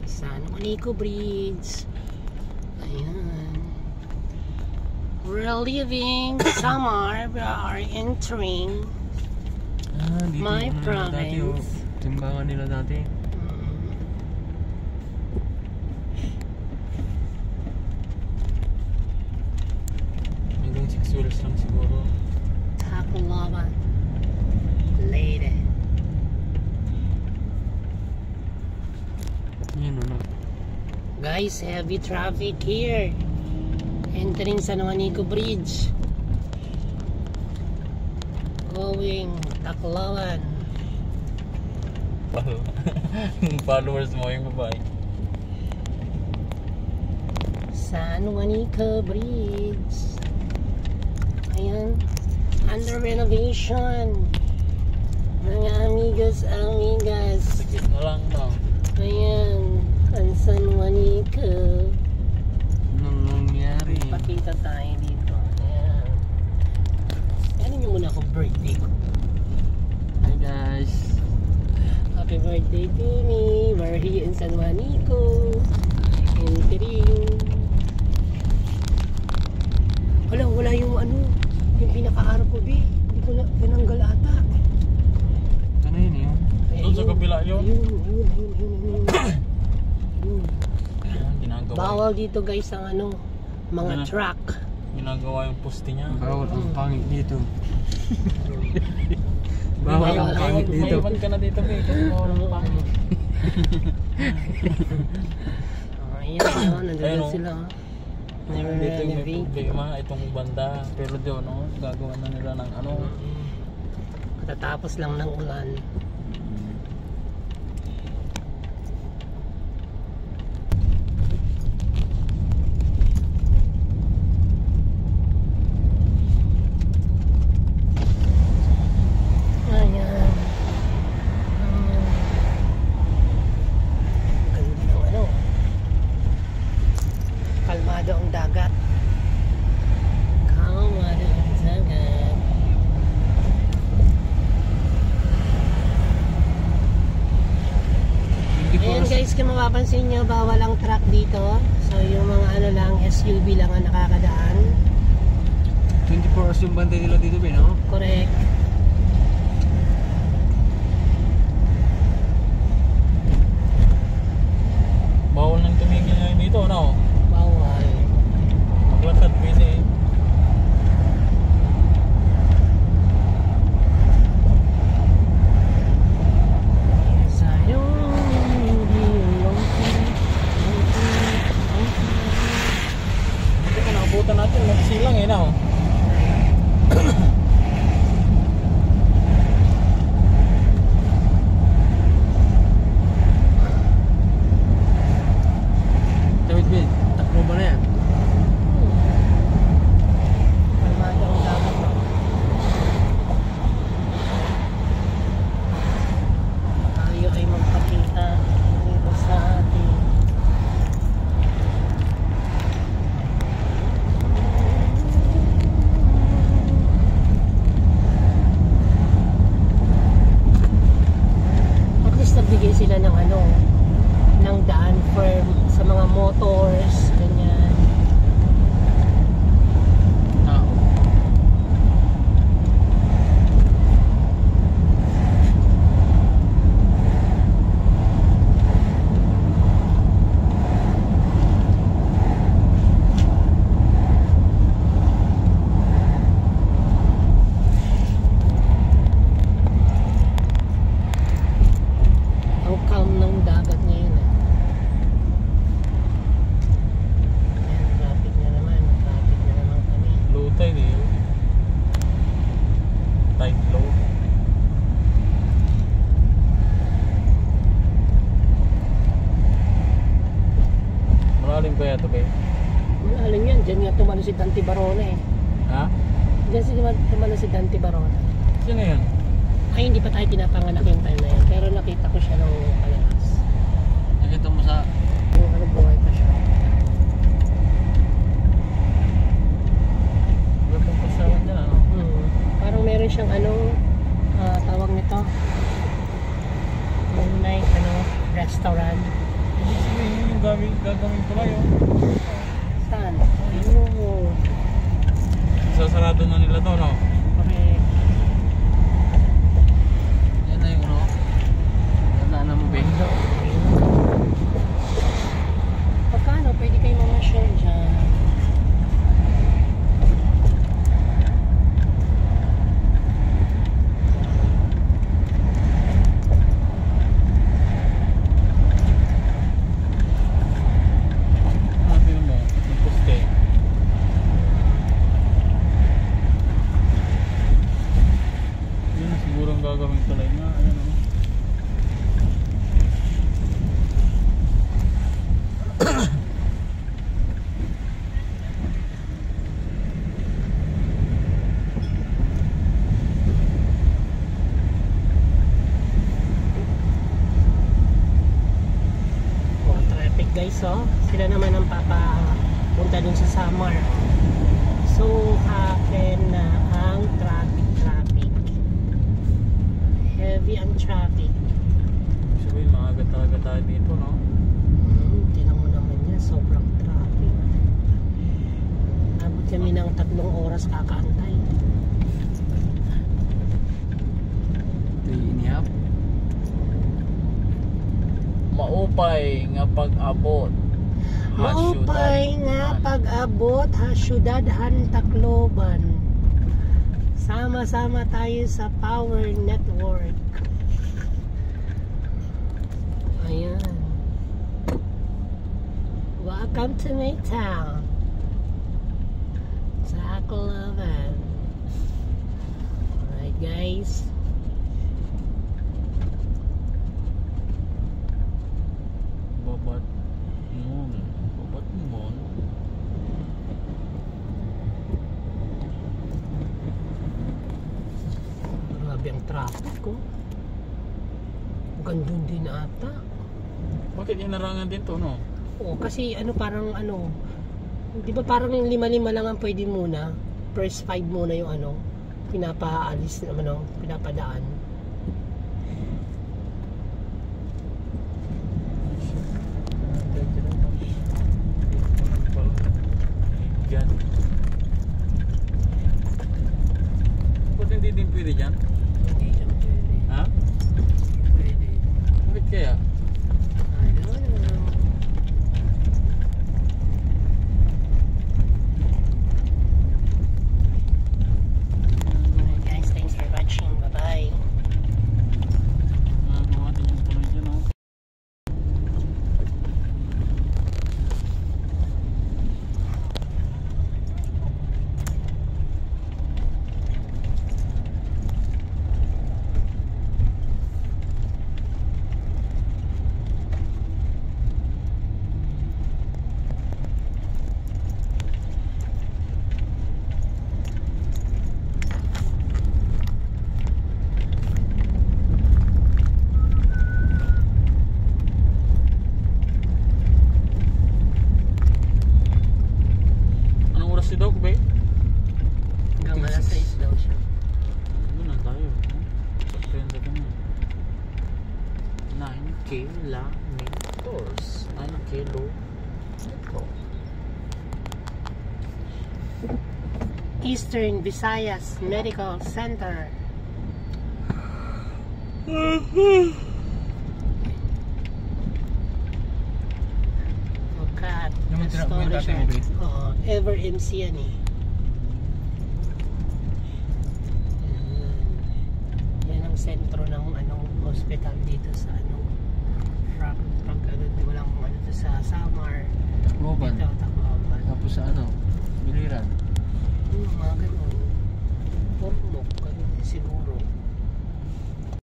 San Juanico Bridge. Ayan. We're leaving summer. We are entering my province. Timbangan nila dati. Hanggang 6 wheels lang siguro. Tacloban. Leyte. Yan o. Guys, heavy traffic here. Entering San Juanico Bridge. Going Tacloban. Followers mo yung babae. San Juanico Bridge. Ayan. Under renovation. Mga amigos, amigas. Sakit na lang no. Ayan. Ang San Juanico. Anong nangyari? Pakita tayo dito. Ayan. Ano nyo muna ako birthday ko. Hi guys. Happy birthday to me. We're here in San Juanico. Entering. Wala yung ano, yung pinaka-arap ko, B. Hindi ko na pinanggal ata. Ito na yun yun. Doon sa kabila yun. Yun. Ginagawa. Bawal dito guys ang ano, mga truck. Ginagawa yung poste niya. Bawal ang pangit dito. Bawal ang pangit dito. Maiwan ka na dito, Be. Kasi bawal ang pangit. Ayan, nandun sila. Never Dito yung may renovate. problema, itong banda. Pero doon, no, gagawa na nila ng ano. Katatapos lang ng ulan. Ayan. Ganda ng ano. Kalmado ang dagat. Kalmado ang dagat. Ayan guys, kung mapapansin nyo, bawal ang truck dito. So yung mga ano lang, SUV lang ang nakakadaan. 24 hours yung bantay nila dito, Ben, no? Correct. Bawal nang tumigil ngayon dito, no? Bawal. Maglakad, pwede. Ito ka nakabutan natin, magsilang eh, no? Tawid, Ben. Takbo ba na yan? Kalmado ang dagat. Tayo ay magpakita dito sa ating at least nagbigay sila ng ano, ng daan for sa mga motors, ganyan. Ang calm ng dagat ngayon eh. Ayan, traffic na naman kami. Low tide eh. Tide low. Malalim ba ito, Be? Alam yan, dyan nga tumalo si Dante Barona eh. Ha? Dyan tumalo si Dante Barona. Sino yan? Ay, hindi pa tayo pinapanganak yung time na yan. Pero nakita ko siya nung palakas. Nakita mo sa... Yung ano, buhay pa siya. Gandang pasawan niya, ano? Parang meron siyang ano, tawag nito, moonlight, ano, restaurant. Ibig sabihin yung gagawin ko lang yun. Saan? Oo. Sasarado na nila to, no? Correct. Yan na yung ano. Tandaan mo, Ben. Pagkano pwede kayo mamasyal dyan? Sabi mo, yung poste. Yun na siguro ang gagawin ko lang nga. Ayan, oh. Oh, traffic guys, oh. Sila naman ang papapunta dun sa Samar. So, happen na ang traffic. Heavy ang traffic. Sabihin, maaga talaga tayo dito, no? Tingnan mo naman yan, sobrang traffic. Abot kami ng 3 oras kakaantay. 3.5. Maupay nga pag-abot. Maupay nga pag-abot ha syudadhan Tacloban. Sama-sama tayo sa Power Network. Ayan. Welcome to my town. Tacloban. Alright guys. Babat moon. Babat moon. Grabe ang traffic ko. Gandun din ata. Bakit hinarangan din to, no? Oo, kasi parang di ba parang 5 lang ang pwede muna. First 5 muna yung pinapaalis naman, pinapadaan. Diyan. Ba't hindi din pwede dyan? Hindi siya pwede. Ha? Pwede. Bakit kaya? I don't know. Alright guys, thanks for watching. Bye-bye. Nagawa din yung tuloy dyan, oh. Anong oras si Doc, be? Hanggang alas 6 daw siya. Doon na tayo. Sorpresa ka na. 9 kilometers. 9 kilometers. Eastern Visayas Medical Center. Cat. Naman tira mo yung Storage dati mo, yan. babe? Oo, Ever MC yan eh. Yan ang sentro ng hospital dito sa pag walang sa Samar. Tacloban. Dito, Tacloban. Tapos sa Biliran. Mga ganun. Pormok, ganun siguro.